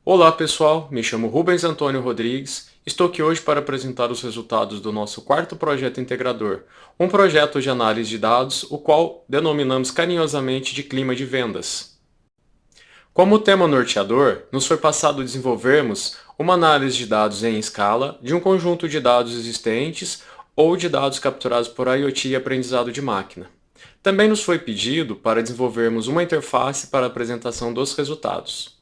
Olá pessoal, me chamo Rubens Antônio Rodrigues, estou aqui hoje para apresentar os resultados do nosso quarto projeto integrador, um projeto de análise de dados, o qual denominamos carinhosamente de clima de vendas. Como tema norteador, nos foi passado desenvolvermos uma análise de dados em escala de um conjunto de dados existentes ou de dados capturados por IoT e aprendizado de máquina. Também nos foi pedido para desenvolvermos uma interface para a apresentação dos resultados.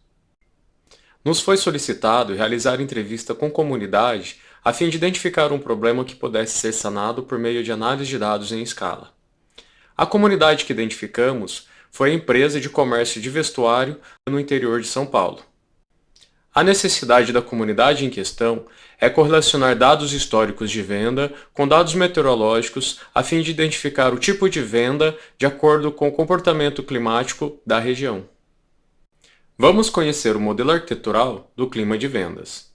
Nos foi solicitado realizar entrevista com comunidade a fim de identificar um problema que pudesse ser sanado por meio de análise de dados em escala. A comunidade que identificamos foi a empresa de comércio de vestuário no interior de São Paulo. A necessidade da comunidade em questão é correlacionar dados históricos de venda com dados meteorológicos a fim de identificar o tipo de venda de acordo com o comportamento climático da região. Vamos conhecer o modelo arquitetural do clima de vendas.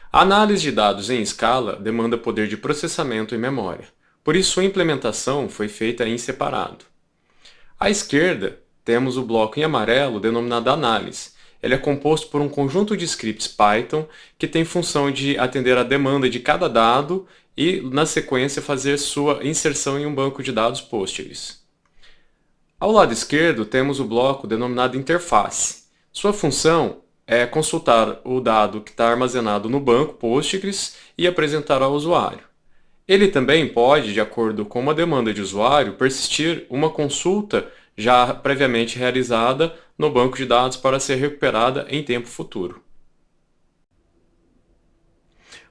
A análise de dados em escala demanda poder de processamento e memória, por isso sua implementação foi feita em separado. À esquerda, temos o bloco em amarelo denominado análise. Ele é composto por um conjunto de scripts Python que tem função de atender à demanda de cada dado e, na sequência, fazer sua inserção em um banco de dados Postgres. Ao lado esquerdo, temos o bloco denominado interface. Sua função é consultar o dado que está armazenado no banco Postgres e apresentar ao usuário. Ele também pode, de acordo com uma demanda de usuário, persistir uma consulta já previamente realizada no banco de dados para ser recuperada em tempo futuro.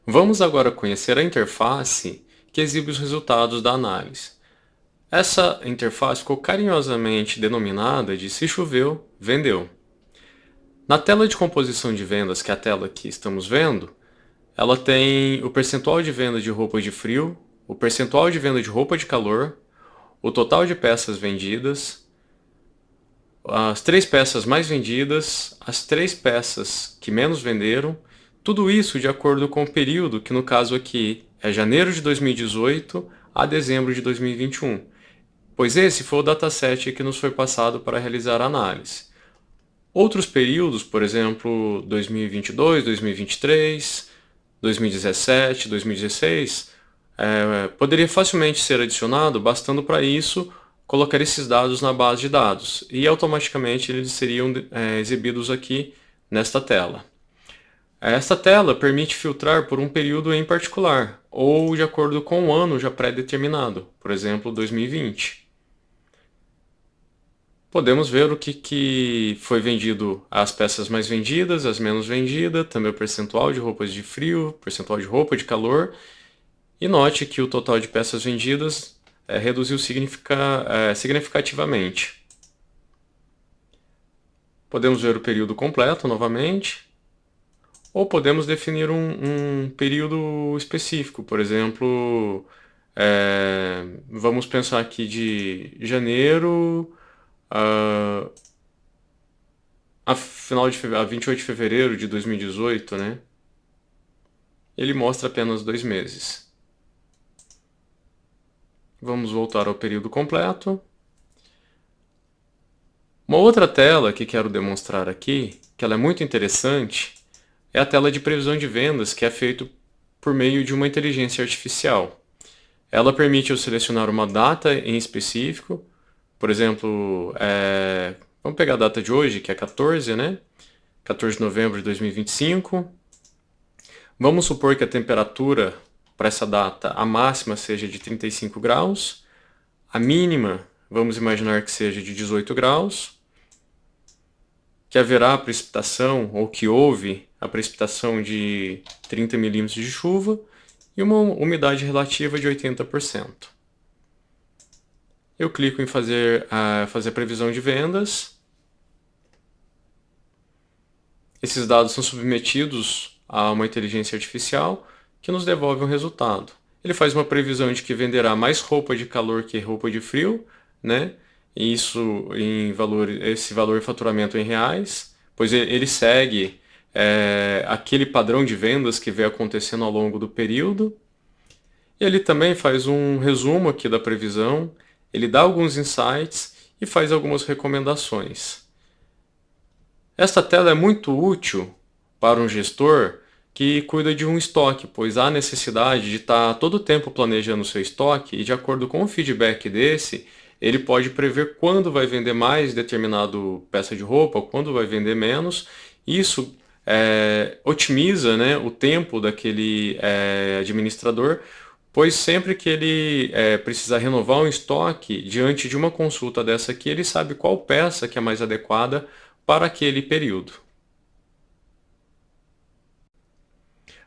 Vamos agora conhecer a interface que exibe os resultados da análise. Essa interface ficou carinhosamente denominada de "se choveu, vendeu". Na tela de composição de vendas, que é a tela que estamos vendo, ela tem o percentual de venda de roupa de frio, o percentual de venda de roupa de calor, o total de peças vendidas, as 3 peças mais vendidas, as 3 peças que menos venderam, tudo isso de acordo com o período, que no caso aqui é janeiro de 2018 a dezembro de 2021, pois esse foi o dataset que nos foi passado para realizar a análise. Outros períodos, por exemplo, 2022, 2023, 2017, 2016, poderia facilmente ser adicionado, bastando para isso colocar esses dados na base de dados e automaticamente eles seriam exibidos aqui nesta tela. Esta tela permite filtrar por um período em particular ou de acordo com um ano já pré-determinado, por exemplo, 2020. Podemos ver o que foi vendido, as peças mais vendidas, as menos vendidas, também o percentual de roupas de frio, percentual de roupa de calor. E note que o total de peças vendidas reduziu significativamente. Podemos ver o período completo novamente, ou podemos definir um período específico. Por exemplo, vamos pensar aqui de janeiro a 28 de fevereiro de 2018, né? Ele mostra apenas 2 meses. Vamos voltar ao período completo. Uma outra tela que quero demonstrar aqui, que ela é muito interessante, é a tela de previsão de vendas, que é feito por meio de uma inteligência artificial. Ela permite eu selecionar uma data em específico, por exemplo, vamos pegar a data de hoje, que é 14, né? 14 de novembro de 2025. Vamos supor que a temperatura para essa data, a máxima seja de 35 graus, a mínima, vamos imaginar que seja de 18 graus, que haverá precipitação, ou que houve a precipitação de 30 milímetros de chuva, e uma umidade relativa de 80%. Eu clico em fazer a previsão de vendas. Esses dados são submetidos a uma inteligência artificial que nos devolve um resultado. Ele faz uma previsão de que venderá mais roupa de calor que roupa de frio, né? Isso em valor, esse valor de faturamento em reais, pois ele segue aquele padrão de vendas que vem acontecendo ao longo do período. Ele também faz um resumo aqui da previsão, ele dá alguns insights e faz algumas recomendações. Esta tela é muito útil para um gestor que cuida de um estoque, pois há necessidade de estar todo o tempo planejando o seu estoque e, de acordo com o feedback desse, ele pode prever quando vai vender mais determinado peça de roupa, quando vai vender menos. Isso otimiza, né, o tempo daquele administrador, pois sempre que ele precisar renovar um estoque, diante de uma consulta dessa aqui, ele sabe qual peça que é mais adequada para aquele período.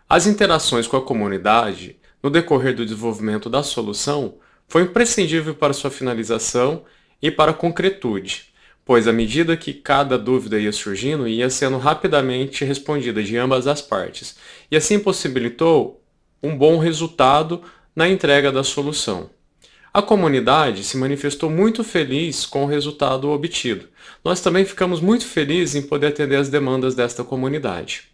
As interações com a comunidade, no decorrer do desenvolvimento da solução, foi imprescindível para sua finalização e para a concretude, pois à medida que cada dúvida ia surgindo, ia sendo rapidamente respondida de ambas as partes, e assim possibilitou um bom resultado na entrega da solução. A comunidade se manifestou muito feliz com o resultado obtido. Nós também ficamos muito felizes em poder atender as demandas desta comunidade.